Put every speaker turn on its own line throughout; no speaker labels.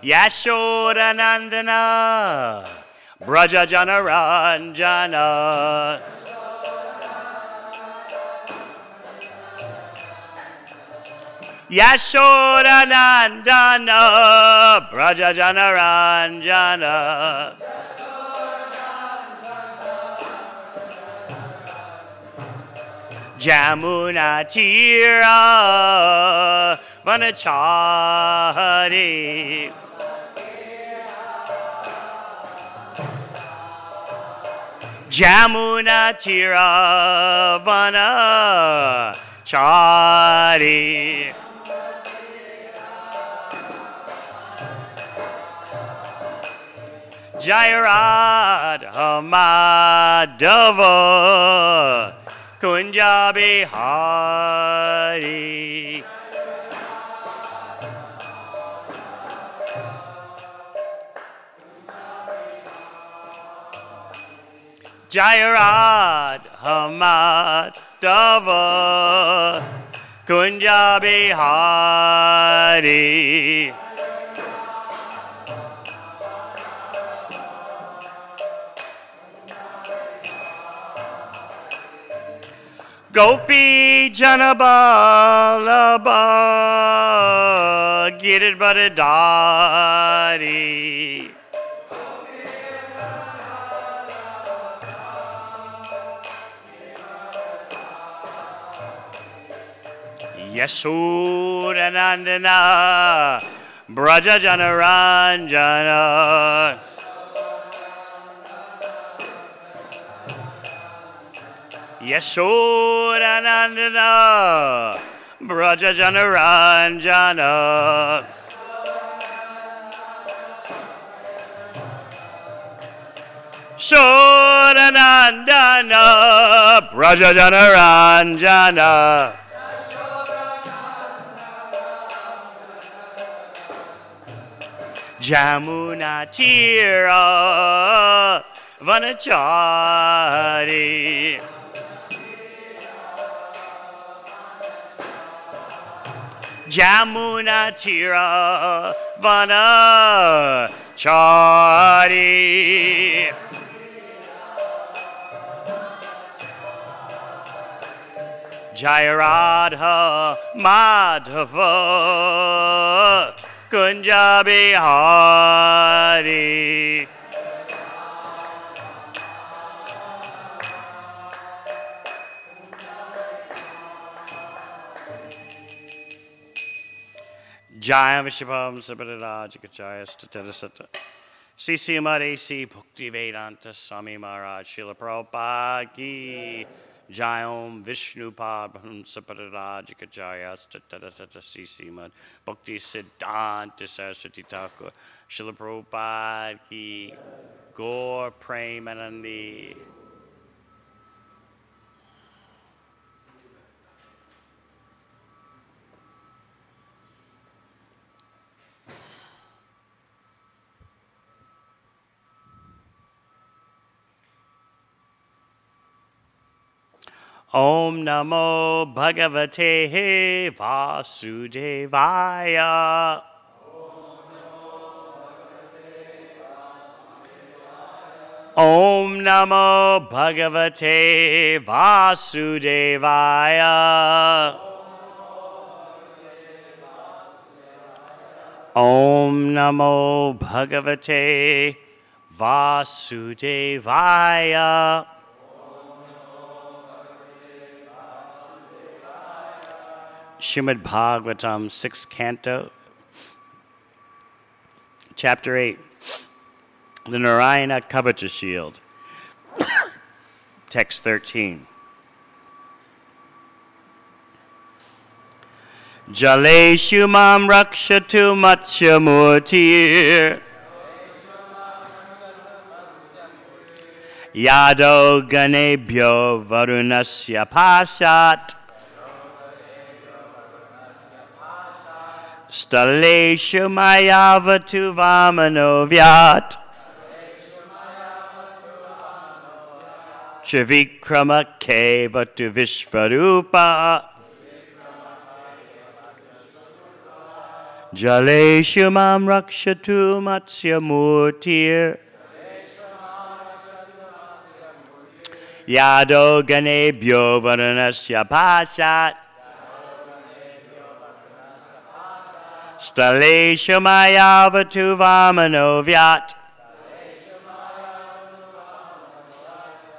Yashodanandana Braja Janaranjana Yashodanandana Braja Janaranjana Jamuna Tira Vanachari Jamuna Tira Vanachari Jairadha Madhava Kunja Bihari Jairadha Madhava Kunja Bihari Gopi Janabalaba Girid Badadari Yasuranandana Braja Janaranjana Yashodanandana Braja Janaranjana Shodanandana Braja Janaranjana Jamuna Tira Vanachari Jamuna Tira Vanachari Jairadha Madhava Kunja Bihari Jaya Vishapam Sabharajikachaya Statarasata Sri Srimad C. Bhakti Vedanta Swami Maharaj Srila Prabhupada Ki Jayam Vishnu Padman Saparajikachaya Statarasata Sri Srimad Bhakti Siddhanta Saraswati Thakur Srila Prabhupada Ki Gaur Premanandi Om Namo Bhagavate Vasudevaya. Om Namo Bhagavate Vasudevaya. Om Namo Bhagavate Vasudevaya. Srimad Bhagavatam, 6th Canto, Chapter 8, the Narayana Kavacha Shield, Text 13. Jaleshu mam rakshatu matsya murtir Yado ganebhyo varunasya pashat Staleshu mayavatu vamano vyat Trivikrama kevatu vishvarupa Jaleshu mam rakshatu matsya murtir. Yado ganebhyo varunasya pashat. Staleshu mayavatu vamano vyat.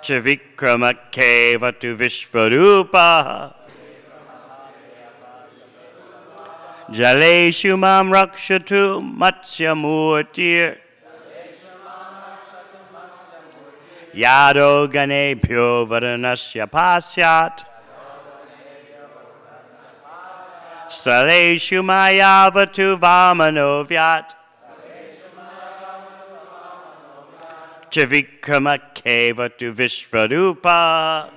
Chavikrama vatu vishvarupa. Jaleshu mam rakshatu matsya murtir. Yado ganebhyo varunasya pasyat. Staleshu mayavatu vamano vyat. Chavikrama vatu vishvarupa.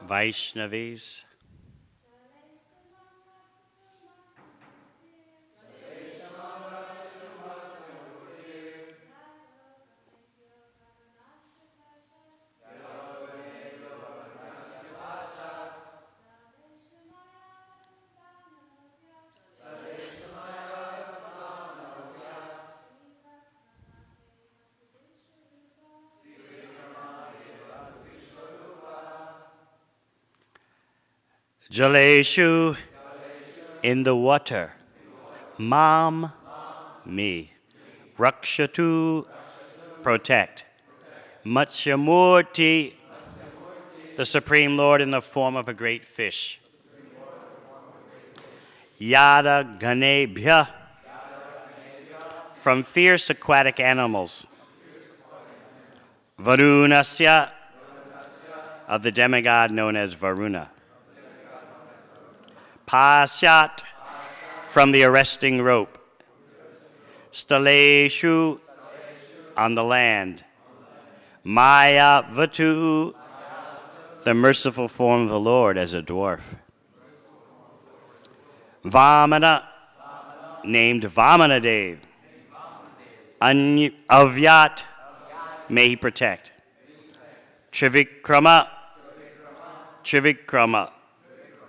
Vaishnavis. Jaleshu, in the water. Mam, me. Rakshatu, protect. Matsyamurti, the Supreme Lord in the form of a great fish. Yada ganebhya, from fierce aquatic animals. Varunasya, of the demigod known as Varuna. Pasyat, from the arresting rope. Staleshu, on the land. Maya Vatu, the merciful form of the Lord as a dwarf. Vamana, named Vamanadev. Avyat, may he protect. Trivikrama,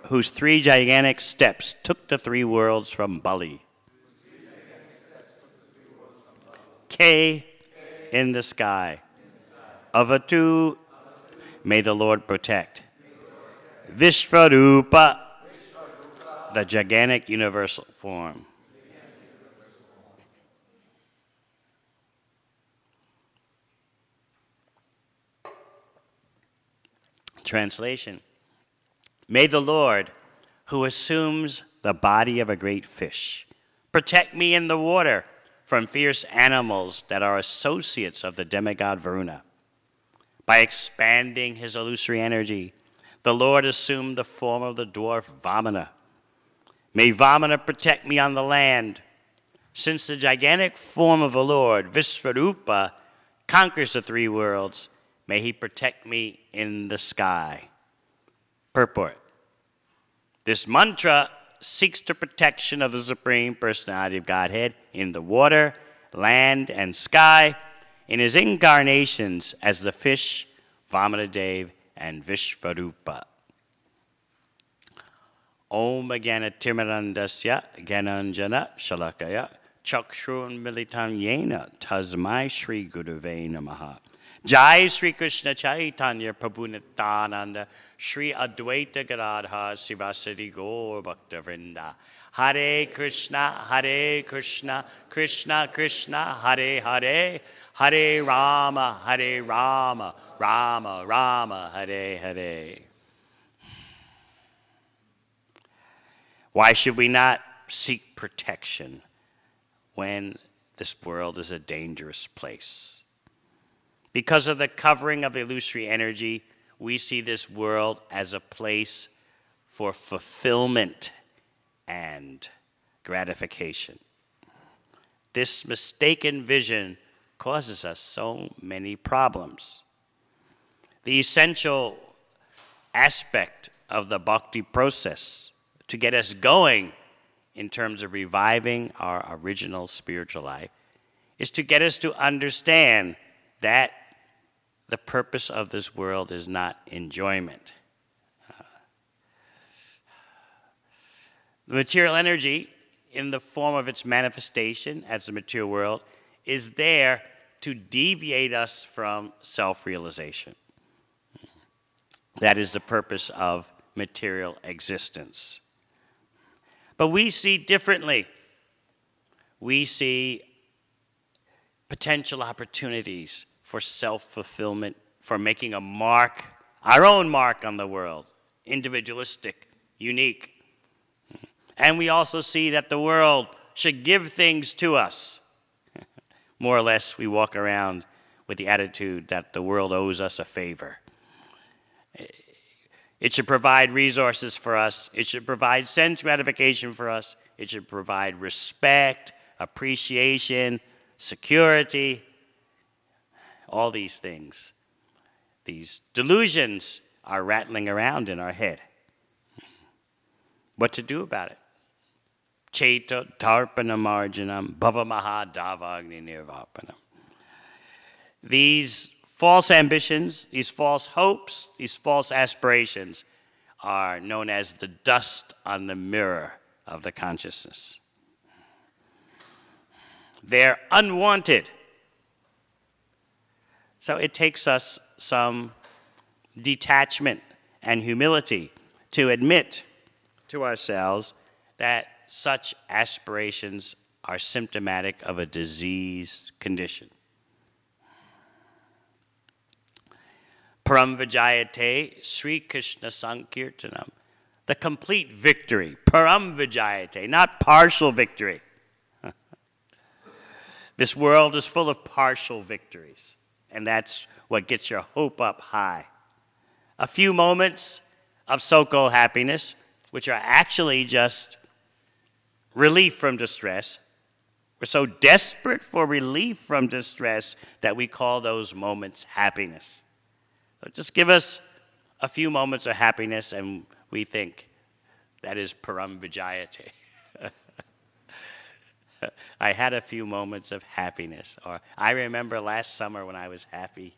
whose 3 gigantic steps took the 3 worlds from Bali. K, in the sky. Avatu, may the Lord protect. Vishvarupa, the gigantic universal form. Translation. May the Lord, who assumes the body of a great fish, protect me in the water from fierce animals that are associates of the demigod Varuna. By expanding his illusory energy, the Lord assumed the form of the dwarf Vamana May Vamana protect me on the land. Since the gigantic form of the Lord, Visvarupa, conquers the three worlds, may he protect me in the sky. Purport. This mantra seeks the protection of the Supreme Personality of Godhead in the water, land, and sky, in his incarnations as the fish, Vamanadev, and Vishvarupa. Om Agana Timirandasya Gananjana Shalakaya Chakshurun Militam Yena Tasmai Shri Guruve Namaha. Jai Sri Krishna Chaitanya Prabhu Nityananda Shri Advaita Gadadha Sivasati Gaur Bhakta Vrinda. Hare Krishna, Krishna Krishna, Hare Hare, Hare Rama, Rama Rama, Hare Hare. Why should we not seek protection when this world is a dangerous place? Because of the covering of illusory energy, we see this world as a place for fulfillment and gratification. This mistaken vision causes us so many problems. The essential aspect of the bhakti process to get us going in terms of reviving our original spiritual life is to get us to understand that the purpose of this world is not enjoyment. The material energy, in the form of its manifestation as the material world, is there to deviate us from self-realization. That is the purpose of material existence. But we see differently. We see potential opportunities for self-fulfillment, for making a mark, our own mark on the world, individualistic, unique. And we also see that the world should give things to us. More or less, we walk around with the attitude that the world owes us a favor. It should provide resources for us. It should provide sense gratification for us. It should provide respect, appreciation, security, all these things. These delusions are rattling around in our head. What to do about it? Cheta tarpana marjanam bhava mahadavagni nirvapanam. These false ambitions, these false hopes, these false aspirations are known as the dust on the mirror of the consciousness. They're unwanted. So it takes us some detachment and humility to admit to ourselves that such aspirations are symptomatic of a diseased condition. Param Vijayate Sri Krishna Sankirtanam. The complete victory. Param Vijayate, not partial victory. This world is full of partial victories, and that's what gets your hope up high. A few moments of so-called happiness, which are actually just relief from distress. We're so desperate for relief from distress that we call those moments happiness. So just give us a few moments of happiness and we think that is Param Vijayate. I had a few moments of happiness. Or I remember last summer when I was happy.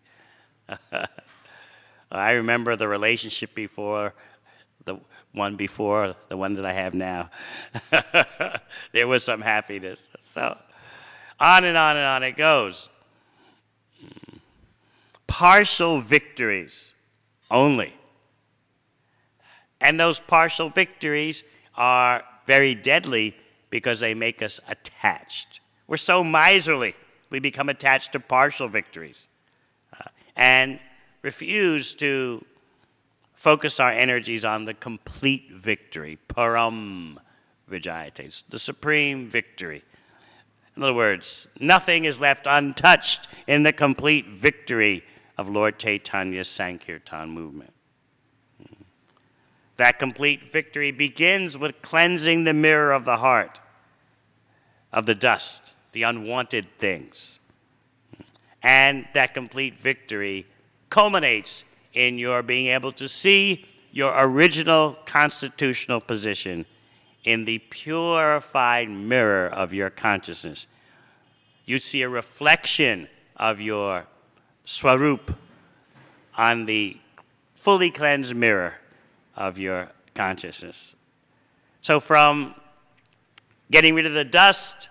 I remember the relationship before, the one that I have now. There was some happiness. So on and on and on it goes. Partial victories only. And those partial victories are very deadly because they make us attached. We're so miserly, we become attached to partial victories and refuse to focus our energies on the complete victory, Param Vijayate, the supreme victory. In other words, nothing is left untouched in the complete victory of Lord Chaitanya's Sankirtan movement. That complete victory begins with cleansing the mirror of the heart of the dust, the unwanted things. And that complete victory culminates in your being able to see your original constitutional position in the purified mirror of your consciousness. You see a reflection of your swarup on the fully cleansed mirror of your consciousness. So from getting rid of the dust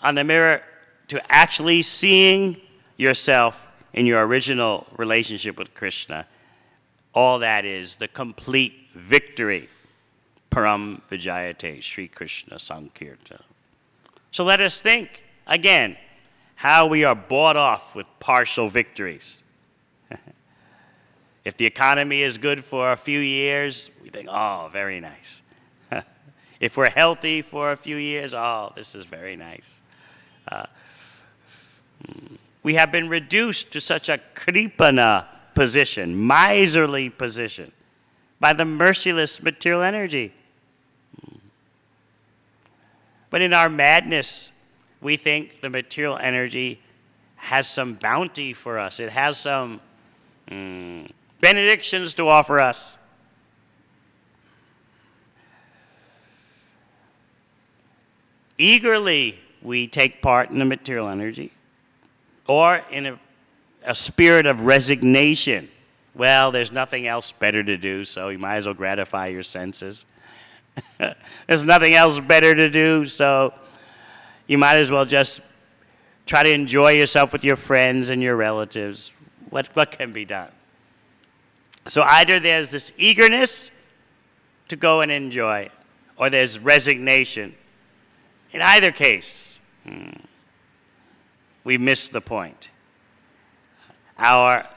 on the mirror to actually seeing yourself in your original relationship with Krishna, all that is the complete victory. Param Vijayate, Sri Krishna Sankirtan. So let us think, again, how we are bought off with partial victories. If the economy is good for a few years, we think, oh, very nice. If we're healthy for a few years, oh, this is very nice. We have been reduced to such a kripana position, miserly position, by the merciless material energy. But in our madness, we think the material energy has some bounty for us. It has some benedictions to offer us. Eagerly, we take part in the material energy, or in a spirit of resignation. Well, there's nothing else better to do, so you might as well gratify your senses. There's nothing else better to do, so you might as well just try to enjoy yourself with your friends and your relatives. What can be done? So either there's this eagerness to go and enjoy, or there's resignation. In either case, we miss the point. Our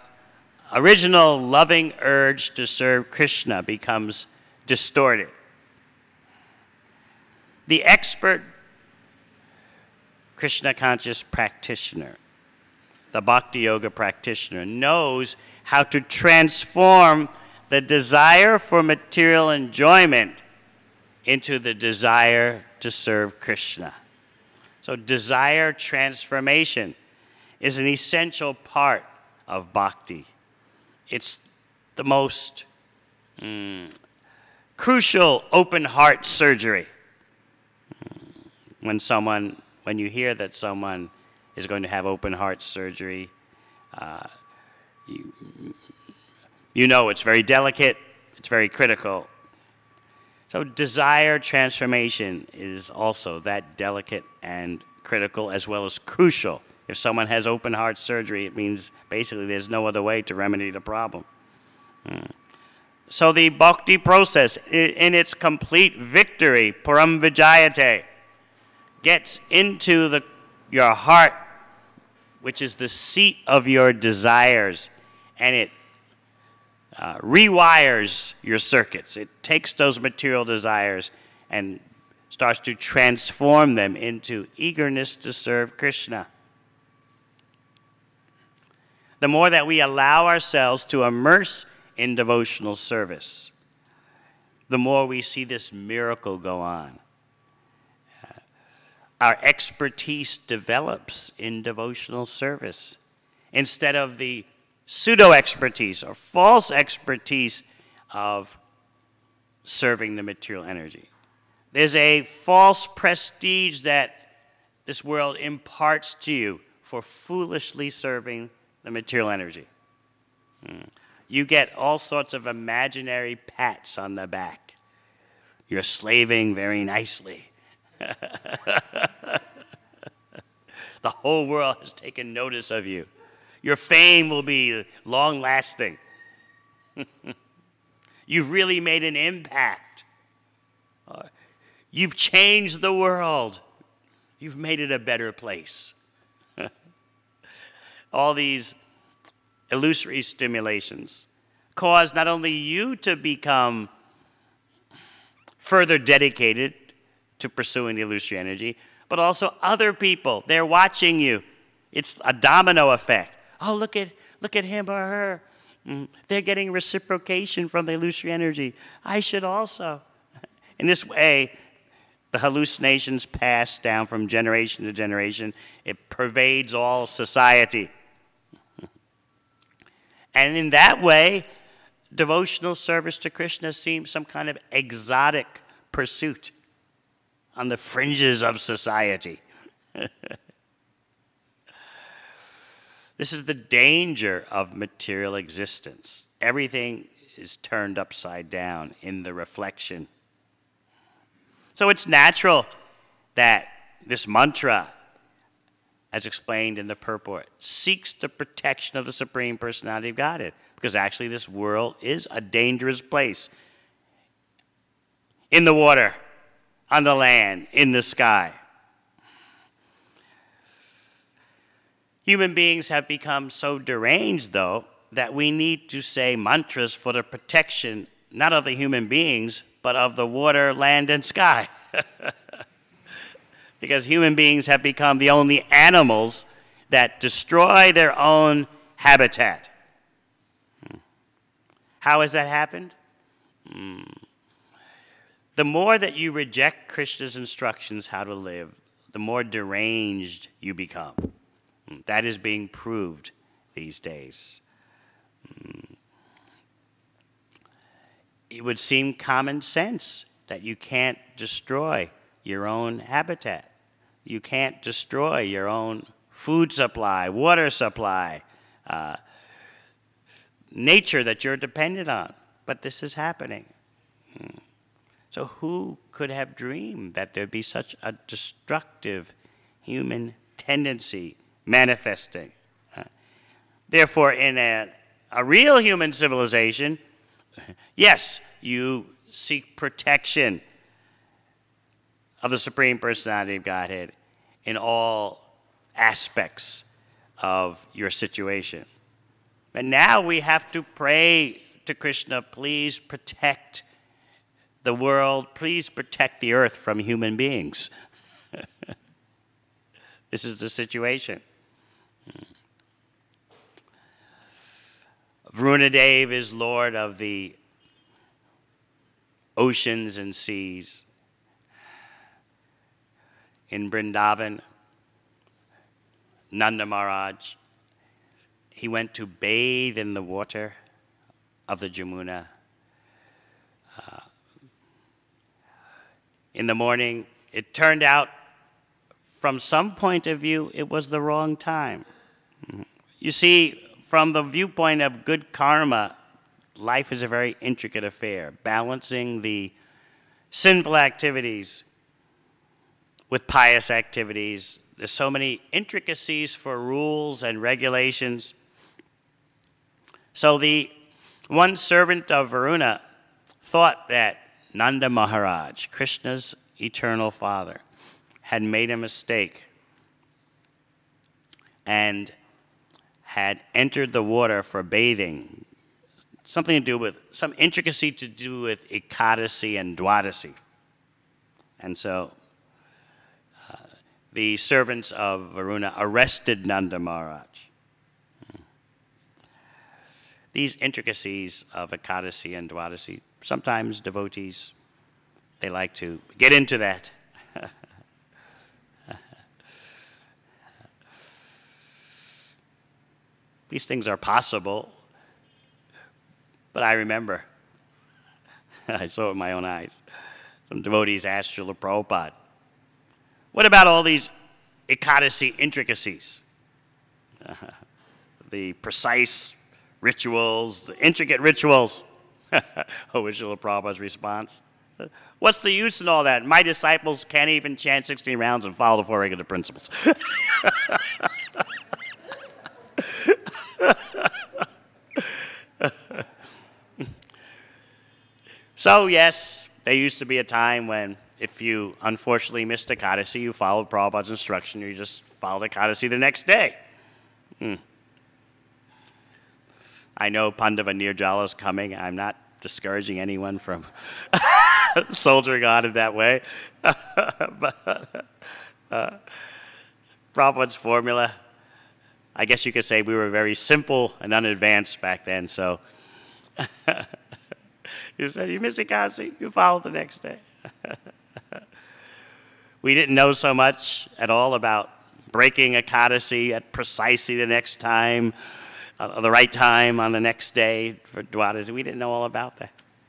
original loving urge to serve Krishna becomes distorted. The expert Krishna conscious practitioner, the bhakti yoga practitioner, knows how to transform the desire for material enjoyment into the desire to serve Krishna. So desire transformation is an essential part of bhakti. It's the most crucial open heart surgery. When you hear that someone is going to have open heart surgery, you know it's very delicate, it's very critical. So desire transformation is also that delicate and critical as well as crucial. If someone has open heart surgery, it means basically there's no other way to remedy the problem. So the bhakti process, in its complete victory, param vijayate, gets into your heart, which is the seat of your desires, and it rewires your circuits. It takes those material desires and starts to transform them into eagerness to serve Krishna. The more that we allow ourselves to immerse in devotional service, the more we see this miracle go on. Our expertise develops in devotional service instead of the pseudo-expertise or false expertise of serving the material energy. There's a false prestige that this world imparts to you for foolishly serving the material energy. You get all sorts of imaginary pats on the back. You're slaving very nicely. The whole world has taken notice of you. Your fame will be long-lasting. You've really made an impact. You've changed the world. You've made it a better place. All these illusory stimulations cause not only you to become further dedicated to pursuing the illusory energy, but also other people. They're watching you. It's a domino effect. Oh, look at him or her. They're getting reciprocation from the illusory energy. I should also. In this way, the hallucinations pass down from generation to generation. It pervades all society. And in that way, devotional service to Krishna seems some kind of exotic pursuit on the fringes of society. This is the danger of material existence. Everything is turned upside down in the reflection. So it's natural that this mantra, as explained in the purport, seeks the protection of the Supreme Personality of Godhead, because actually this world is a dangerous place. In the water, on the land, in the sky. Human beings have become so deranged, though, that we need to say mantras for the protection, not of the human beings, but of the water, land, and sky. Because human beings have become the only animals that destroy their own habitat. How has that happened? The more that you reject Krishna's instructions how to live, the more deranged you become. That is being proved these days. It would seem common sense that you can't destroy your own habitat. You can't destroy your own food supply, water supply, nature that you're dependent on. But this is happening. So who could have dreamed that there'd be such a destructive human tendency manifesting? Therefore, in a real human civilization, yes, you seek protection of the Supreme Personality of Godhead in all aspects of your situation. But now we have to pray to Krishna, please protect the world, please protect the earth from human beings. This is the situation. Varunadev is Lord of the oceans and seas. In Vrindavan, Nanda Maharaj, he went to bathe in the water of the Jamuna. In the morning, it turned out, from some point of view, it was the wrong time. You see, from the viewpoint of good karma, life is a very intricate affair, balancing the sinful activities with pious activities. There's so many intricacies for rules and regulations. So the one servant of Varuna thought that Nanda Maharaj, Krishna's eternal father, had made a mistake and had entered the water for bathing, something to do with, some intricacy to do with Ekadasi and Dwadasi. And so the servants of Varuna arrested Nanda Maharaj. These intricacies of Ekadasi and Dwadasi, sometimes devotees, they like to get into that. These things are possible, but I remember, I saw it with my own eyes, some devotees asked Srila Prabhupada, what about all these Ekadasi intricacies? The precise rituals, the intricate rituals. Oh, was Srila Prabhupada's response? What's the use in all that? My disciples can't even chant 16 rounds and follow the four regular principles. So, yes, there used to be a time when if you unfortunately missed Ekadasi, you followed Prabhupada's instruction, you just followed Ekadasi the next day. I know Pandava Nirjala is coming. I'm not discouraging anyone from soldiering on in that way. But Prabhupada's formula, I guess you could say we were very simple and unadvanced back then, so you said, you miss Ekadasi, you follow the next day. We didn't know so much at all about breaking Ekadasi at precisely the next time, the right time on the next day for Dwadasi. We didn't know all about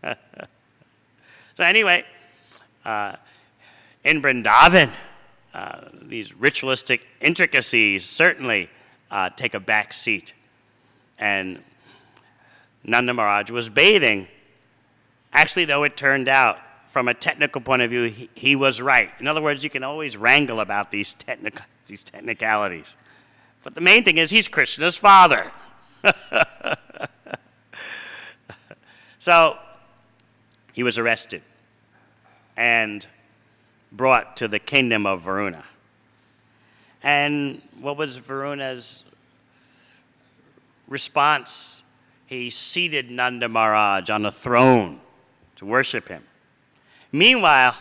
that. So anyway, in Vrindavan, these ritualistic intricacies certainly take a back seat. And Nanda Maharaj was bathing. Actually, though, it turned out, from a technical point of view, he was right. In other words, you can always wrangle about these technicalities. But the main thing is he's Krishna's father. So he was arrested and brought to the kingdom of Varuna. And what was Varuna's response? He seated Nanda Maharaj on a throne to worship him. Meanwhile,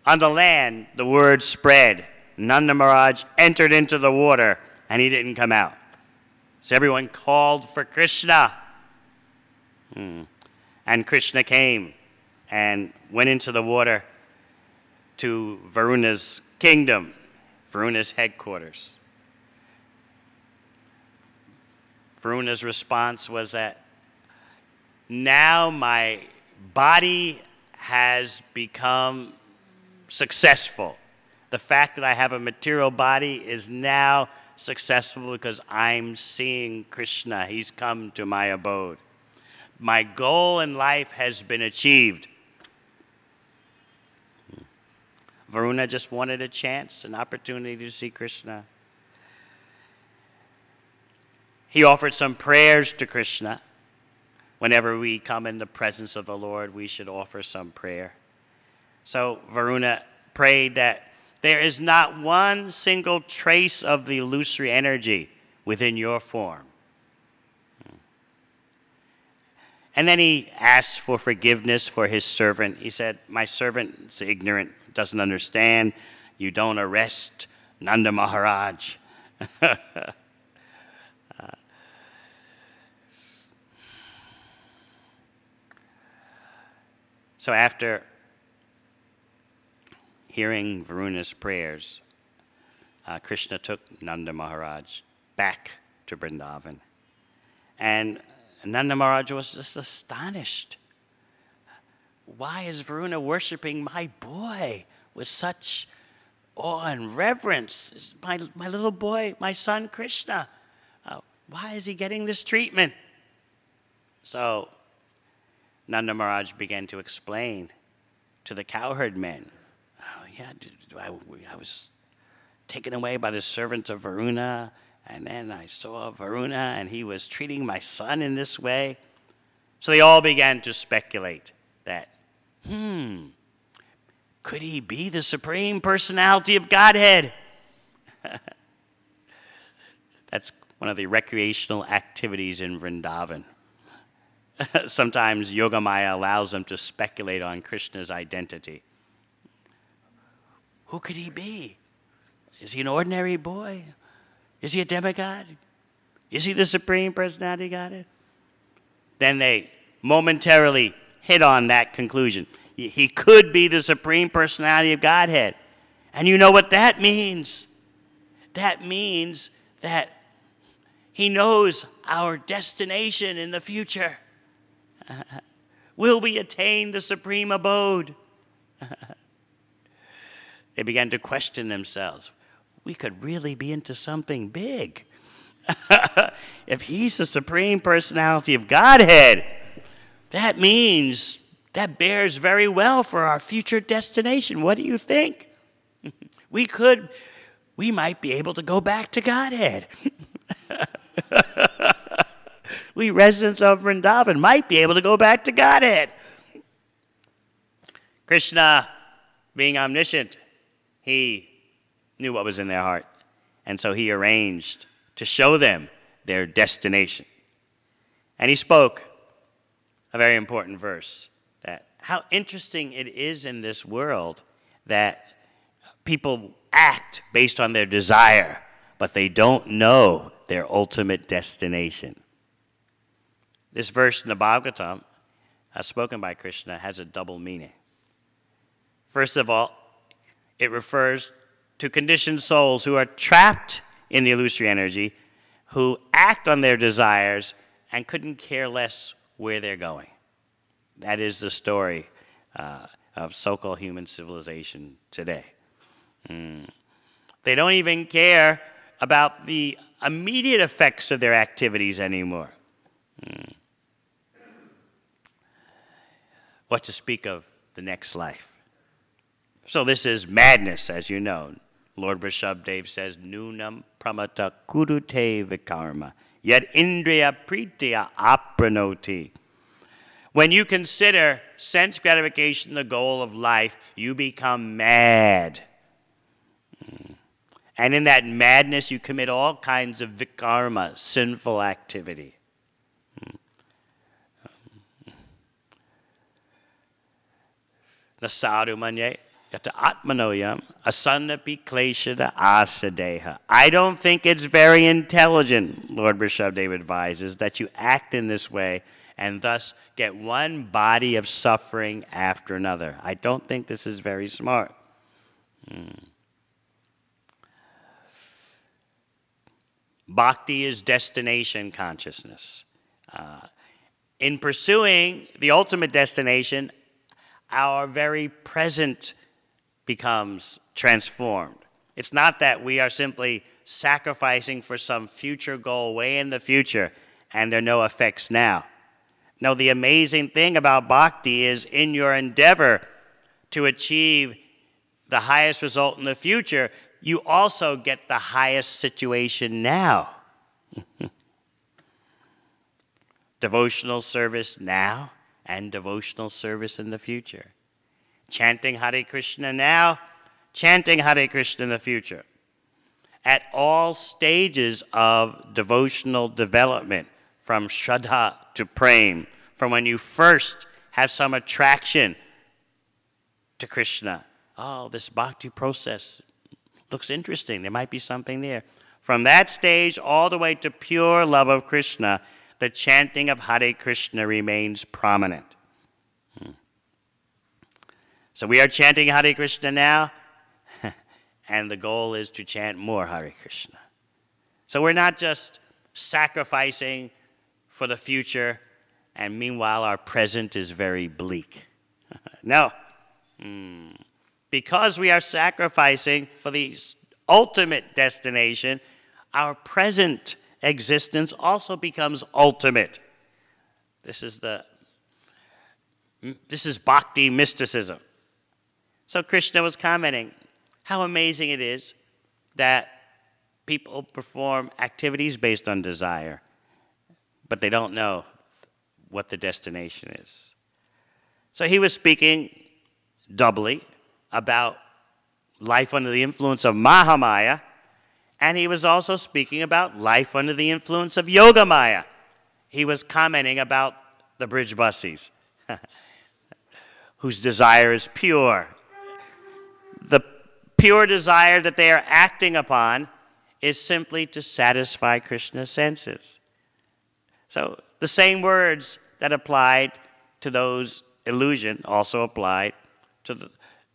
on the land, the word spread. Nanda Maharaj entered into the water, and he didn't come out. So everyone called for Krishna. And Krishna came and went into the water to Varuna's kingdom, Varuna's headquarters. Varuna's response was that, now my body has become successful. The fact that I have a material body is now successful because I'm seeing Krishna. He's come to my abode. My goal in life has been achieved. Varuna just wanted a chance, an opportunity to see Krishna. He offered some prayers to Krishna. Whenever we come in the presence of the Lord, we should offer some prayer. So Varuna prayed that there is not one single trace of the illusory energy within your form. And then he asked for forgiveness for his servant. He said, my servant is ignorant, doesn't understand. You don't arrest Nanda Maharaj. So after hearing Varuna's prayers, Krishna took Nanda Maharaj back to Vrindavan. And Nanda Maharaj was just astonished. Why is Varuna worshiping my boy with such awe and reverence? My little boy, my son Krishna. Why is he getting this treatment? So Nanda Maharaj began to explain to the cowherd men. Oh, yeah, I was taken away by the servants of Varuna, and then I saw Varuna, and he was treating my son in this way. So they all began to speculate that, could he be the Supreme Personality of Godhead? That's one of the recreational activities in Vrindavan. Sometimes Yogamaya allows them to speculate on Krishna's identity. Who could he be? Is he an ordinary boy? Is he a demigod? Is he the Supreme Personality of Godhead? Then they momentarily hit on that conclusion. He could be the Supreme Personality of Godhead. And you know what that means? That means that he knows our destination in the future. Will we attain the supreme abode? They began to question themselves. We could really be into something big. If he's the Supreme Personality of Godhead, that means that bears very well for our future destination. What do you think? We might be able to go back to Godhead. We residents of Vrindavan might be able to go back to Godhead. Krishna, being omniscient, he knew what was in their heart. And so he arranged to show them their destination. And he spoke a very important verse, that how interesting it is in this world that people act based on their desire, but they don't know their ultimate destination. This verse in the Bhagavatam, spoken by Krishna, has a double meaning. First of all, it refers to conditioned souls who are trapped in the illusory energy, who act on their desires and couldn't care less where they're going. That is the story of so-called human civilization today. They don't even care about the immediate effects of their activities anymore. What to speak of the next life? So this is madness, as you know. Lord Vrishabdev says, Nunam pramata kurute vikarma, yet indriya pritya apranoti. When you consider sense gratification the goal of life, you become mad. And in that madness, you commit all kinds of vikarma, sinful activity. Nasaru manye yata atmanoyam asannapi kleshada asadeha. I don't think it's very intelligent, Lord Vrishabdev advises, that you act in this way and thus get one body of suffering after another. I don't think this is very smart. Bhakti is destination consciousness. In pursuing the ultimate destination, our very present becomes transformed. It's not that we are simply sacrificing for some future goal way in the future and there are no effects now. No, the amazing thing about bhakti is in your endeavor to achieve the highest result in the future, you also get the highest situation now. Devotional service now and devotional service in the future. Chanting Hare Krishna now, chanting Hare Krishna in the future. At all stages of devotional development, from Shraddha to Prem, from when you first have some attraction to Krishna. Oh, this bhakti process looks interesting. There might be something there. From that stage all the way to pure love of Krishna, the chanting of Hare Krishna remains prominent. So we are chanting Hare Krishna now, and the goal is to chant more Hare Krishna. So we're not just sacrificing for the future, and meanwhile our present is very bleak. No. Because we are sacrificing for the ultimate destination, our present existence also becomes ultimate. This is bhakti mysticism. So Krishna was commenting how amazing it is that people perform activities based on desire, but they don't know what the destination is. So he was speaking doubly about life under the influence of Mahamaya, and he was also speaking about life under the influence of Yogamaya. He was commenting about the Brijbasis, whose desire is pure. The pure desire that they are acting upon is simply to satisfy Krishna's senses. So the same words that applied to those illusion also applied to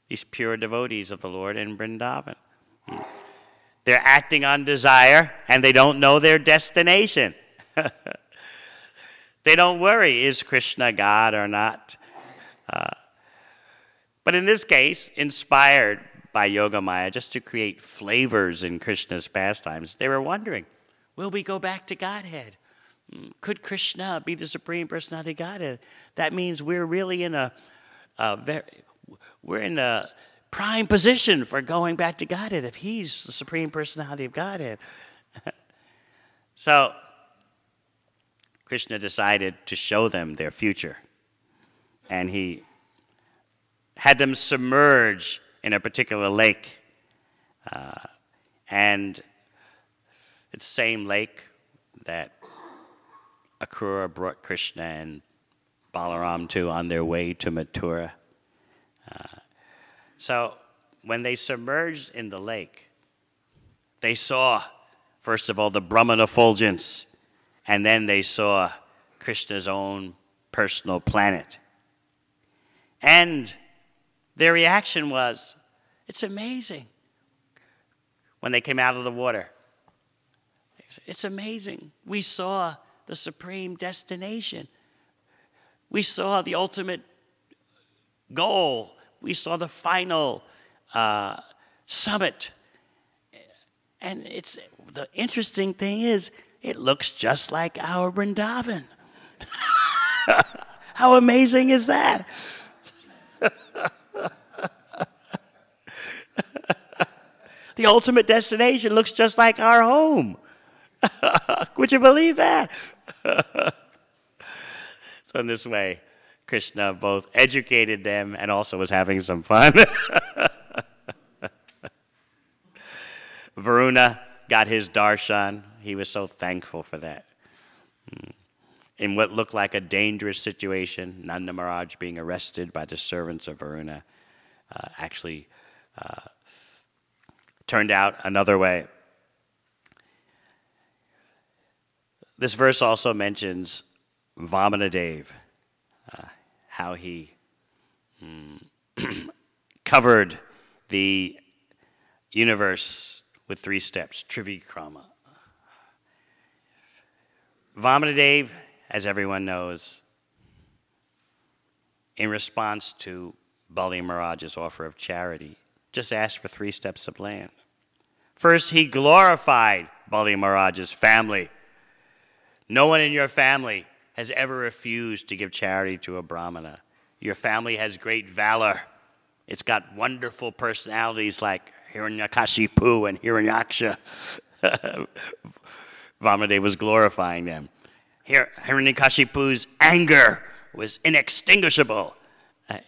these pure devotees of the Lord in Vrindavan. They're acting on desire and they don't know their destination. They don't worry, is Krishna God or not? But in this case, inspired by Yogamaya, just to create flavors in Krishna's pastimes, they were wondering, will we go back to Godhead? Could Krishna be the Supreme Personality of Godhead? That means we're really in a prime position for going back to Godhead if he's the Supreme Personality of Godhead. So Krishna decided to show them their future. And he had them submerge in a particular lake. And it's the same lake that Akrura brought Krishna and Balaram to on their way to Mathura. So when they submerged in the lake, they saw First of all, the Brahman effulgence, and then they saw Krishna's own personal planet. And their reaction was, it's amazing. When they came out of the water, it's amazing. We saw the supreme destination. We saw the ultimate goal. We saw the final summit. And the interesting thing is, it looks just like our Vrindavan. How amazing is that? The ultimate destination looks just like our home. Would you believe that? So in this way, Krishna both educated them and also was having some fun. Varuna got his darshan. He was so thankful for that. In what looked like a dangerous situation, Nanda Maharaj being arrested by the servants of Varuna actually turned out another way. This verse also mentions Vamanadev, how he covered the universe with 3 steps, Trivikrama. Vamanadev, as everyone knows, in response to Bali Maharaj's offer of charity, just asked for 3 steps of land. First, he glorified Bali Maharaj's family. No one in your family has ever refused to give charity to a brahmana. Your family has great valor. It's got wonderful personalities like Hiranyakashipu and Hiranyaksha. Vamanadev was glorifying them. Hiranyakashipu's anger was inextinguishable.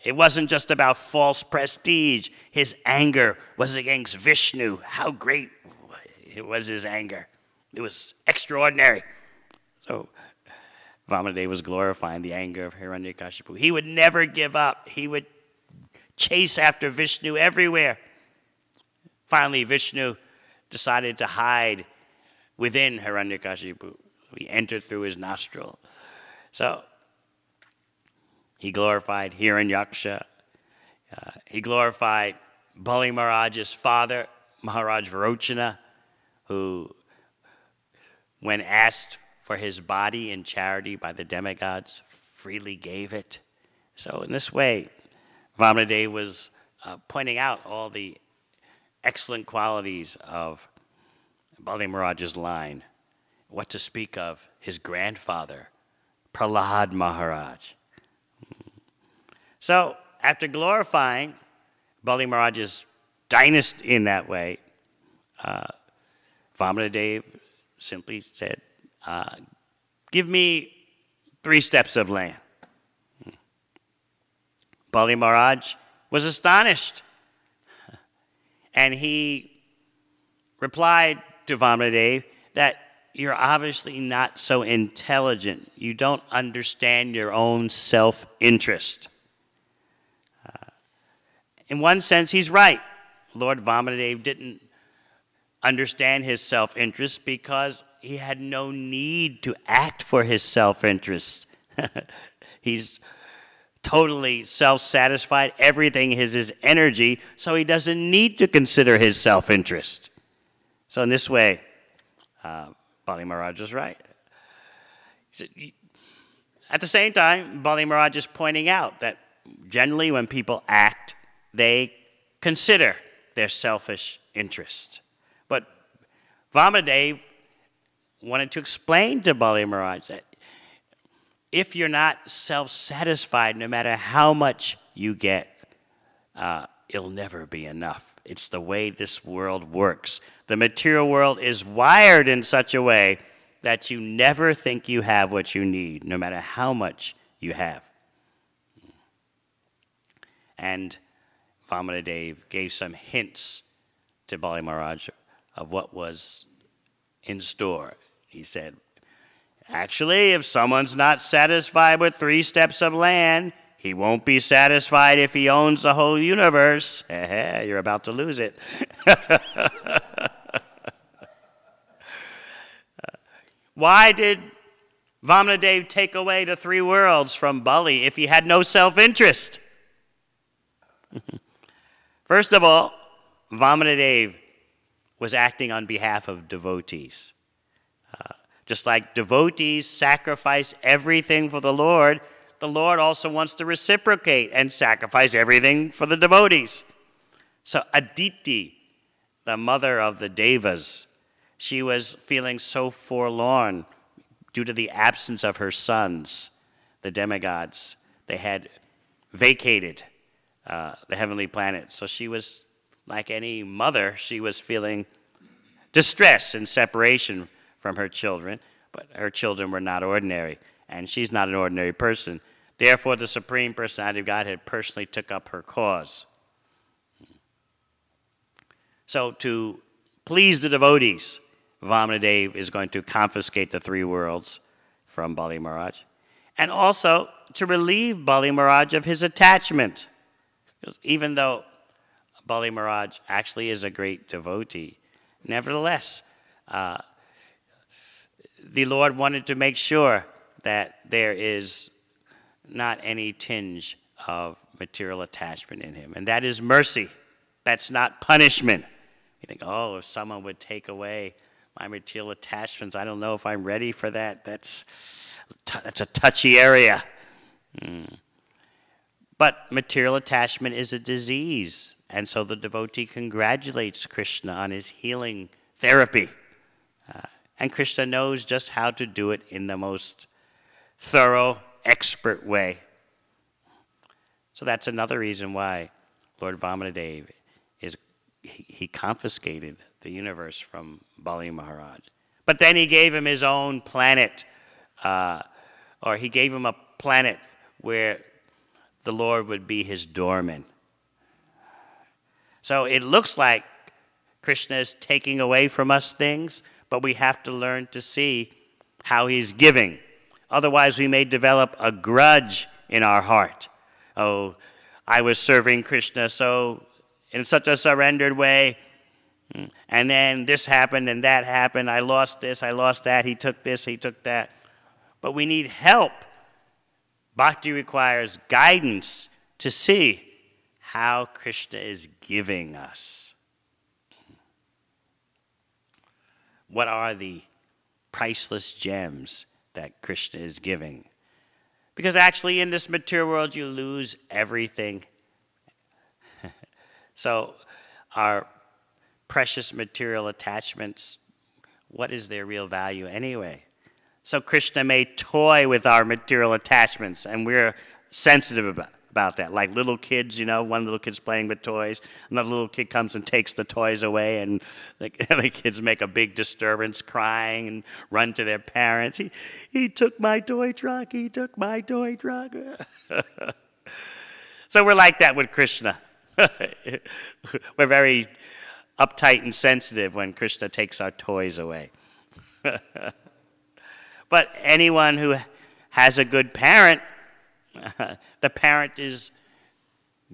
It wasn't just about false prestige. His anger was against Vishnu. How great it was his anger. It was extraordinary. So Vamanadev was glorifying the anger of Hiranyakashipu. He would never give up. He would chase after Vishnu everywhere. Finally, Vishnu decided to hide within Hiranyakashipu. He entered through his nostril. So he glorified Hiranyaksha. He glorified Bali Maharaj's father, Maharaj Varochana, who, when asked for his body in charity by the demigods, freely gave it. So in this way, Vamanadev was pointing out all the excellent qualities of Bali Maharaj's line. What to speak of his grandfather, Prahlad Maharaj. So after glorifying Bali Maharaj's dynasty in that way, Vamanadev simply said, give me 3 steps of land. Bali Maharaj was astonished. And he replied to Vamanadev that you're obviously not so intelligent. You don't understand your own self-interest. In one sense, he's right. Lord Vamanadev didn't understand his self-interest because he had no need to act for his self-interest. He's totally self-satisfied. Everything is his energy, so he doesn't need to consider his self-interest. So in this way, Bali Maharaj was right. At the same time, Bali Maharaj is pointing out that generally when people act, they consider their selfish interest. But Vamanadev wanted to explain to Bali Maharaj that if you're not self-satisfied, no matter how much you get, it'll never be enough. It's the way this world works. The material world is wired in such a way that you never think you have what you need, no matter how much you have. And Vamanadev gave some hints to Bali Maharaj of what was in store. He said, actually, if someone's not satisfied with 3 steps of land, he won't be satisfied if he owns the whole universe. You're about to lose it. Why did Vamanadev take away the three worlds from Bali if he had no self-interest? First of all, Vamanadev was acting on behalf of devotees. Just like devotees sacrifice everything for the Lord also wants to reciprocate and sacrifice everything for the devotees. So Aditi, the mother of the Devas, she was feeling so forlorn due to the absence of her sons, the demigods. They had vacated the heavenly planet. So she was, like any mother, she was feeling distress and separation from her children, but her children were not ordinary, and she's not an ordinary person. Therefore, the Supreme Personality of Godhead personally took up her cause. So to please the devotees, Vamanadev is going to confiscate the three worlds from Bali Maharaj, and also to relieve Bali Maharaj of his attachment. Because even though Bali Maharaj actually is a great devotee, nevertheless, the Lord wanted to make sure that there is not any tinge of material attachment in him. And that is mercy. That's not punishment. You think, oh, if someone would take away my material attachments, I don't know if I'm ready for that. That's a touchy area. But material attachment is a disease. And so the devotee congratulates Krishna on his healing therapy. And Krishna knows just how to do it in the most thorough, expert way. So that's another reason why Lord Vamanadev he confiscated the universe from Bali Maharaj. But then he gave him his own planet, or he gave him a planet where the Lord would be his doorman. So it looks like Krishna is taking away from us things, but we have to learn to see how he's giving. Otherwise, we may develop a grudge in our heart. Oh, I was serving Krishna so in such a surrendered way, and then this happened and that happened. I lost this, I lost that. He took this, he took that. But we need help. Bhakti requires guidance to see how Krishna is giving us. What are the priceless gems that Krishna is giving? Because actually in this material world you lose everything. So our precious material attachments, what is their real value anyway? So Krishna may toy with our material attachments, and we're sensitive about that. Like little kids, you know, one little kid's playing with toys, another little kid comes and takes the toys away, and the kids make a big disturbance, crying and run to their parents. He took my toy truck, he took my toy truck. So we're like that with Krishna. We're very uptight and sensitive when Krishna takes our toys away. But anyone who has a good parent, the parent is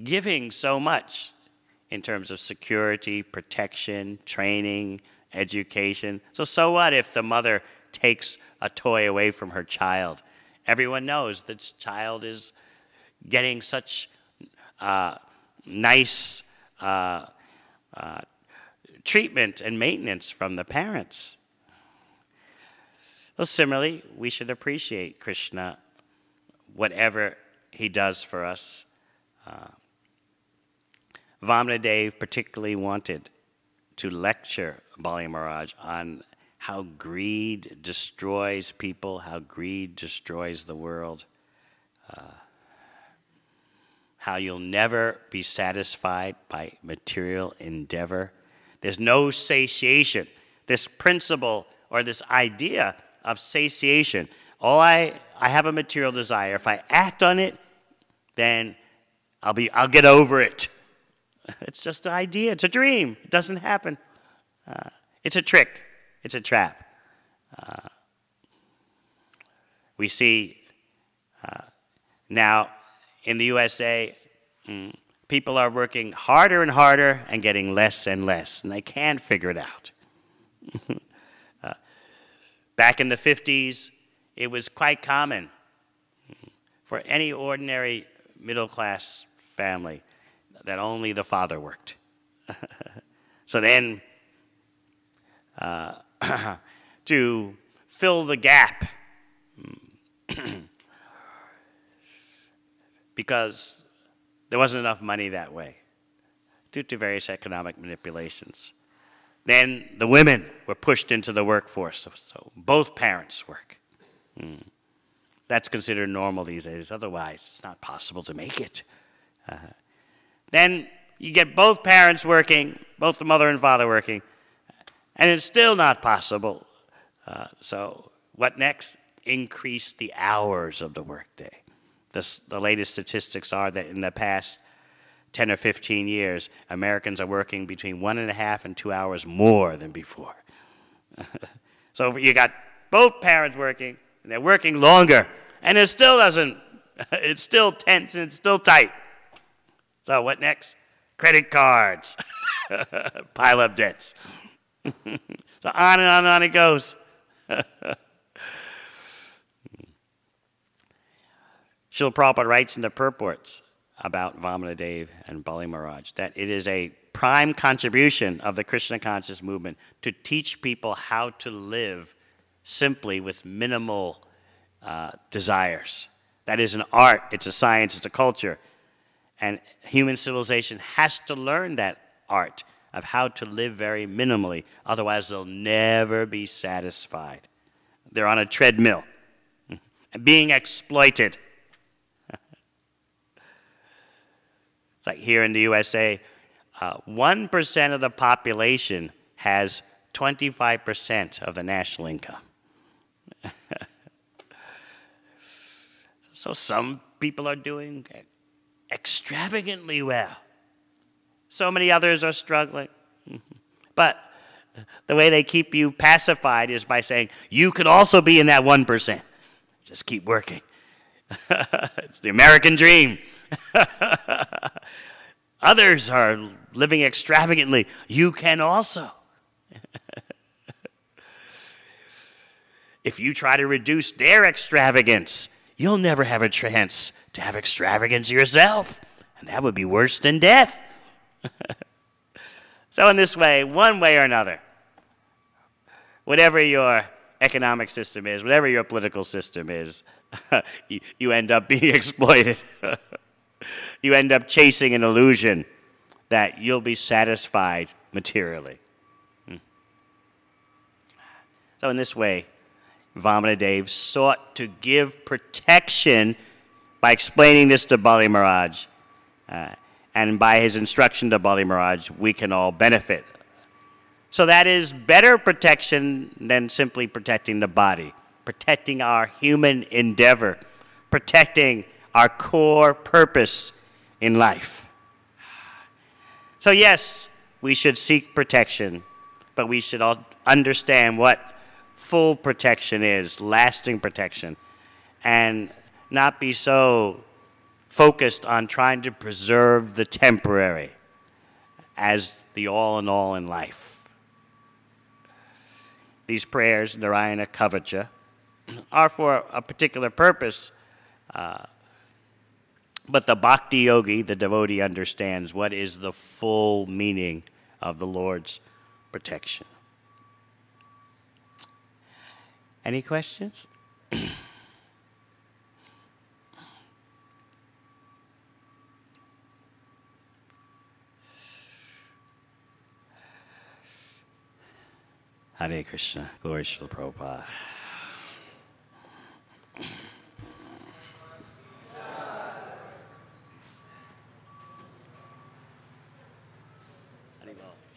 giving so much in terms of security, protection, training, education. So what if the mother takes a toy away from her child? Everyone knows that child is getting such nice treatment and maintenance from the parents. Well, similarly, we should appreciate Krishna, whatever he does for us. Vamanadev particularly wanted to lecture Bali Maharaj on how greed destroys people, how greed destroys the world, how you'll never be satisfied by material endeavor. There's no satiation. This principle or this idea of satiation. I have a material desire. If I act on it, then I'll get over it. It's just an idea. It's a dream. It doesn't happen. It's a trick. It's a trap. We see now in the USA, people are working harder and harder and getting less and less, and they can't figure it out. Back in the 50s, it was quite common for any ordinary middle-class family that only the father worked. So then, to fill the gap, because there wasn't enough money that way, due to various economic manipulations. Then the women were pushed into the workforce, so both parents work. That's considered normal these days. Otherwise, it's not possible to make it. Then you get both parents working, both the mother and father working, and it's still not possible. So what next? Increase the hours of the workday. The latest statistics are that in the past 10 or 15 years, Americans are working between 1.5 and 2 hours more than before. So you got both parents working, and they're working longer, and it still doesn't, it's still tense and it's still tight. So what next? Credit cards, pile up debts. So on and on it goes. Srila Prabhupada writes in the purports about Vamanadev and Bali Maharaj that it is a prime contribution of the Krishna conscious movement to teach people how to live simply with minimal desires. That is an art, it's a science, it's a culture. And human civilization has to learn that art of how to live very minimally. Otherwise, they'll never be satisfied. They're on a treadmill, being exploited. It's like here in the USA, 1% of the population has 25% of the national income. So some people are doing extravagantly well. So many others are struggling. But the way they keep you pacified is by saying, you could also be in that 1%. Just keep working. It's the American dream. Others are living extravagantly. You can also. If you try to reduce their extravagance, you'll never have a chance to have extravagance yourself. And that would be worse than death. So in this way, one way or another, whatever your economic system is, whatever your political system is, you end up being exploited. You end up chasing an illusion that you'll be satisfied materially. So in this way, Vamanadev sought to give protection by explaining this to Bali Maharaj. And by his instruction to Bali Maharaj, we can all benefit. So that is better protection than simply protecting the body, protecting our human endeavor, protecting our core purpose in life. So yes, we should seek protection, but we should all understand what full protection is, lasting protection, and not be so focused on trying to preserve the temporary as the all in all in life. These prayers, Narayana Kavacha, are for a particular purpose, but the bhakti yogi, the devotee, understands what is the full meaning of the Lord's protection. Any questions? Hare Krishna, glory to Srila Prabhupada. Hare Krishna.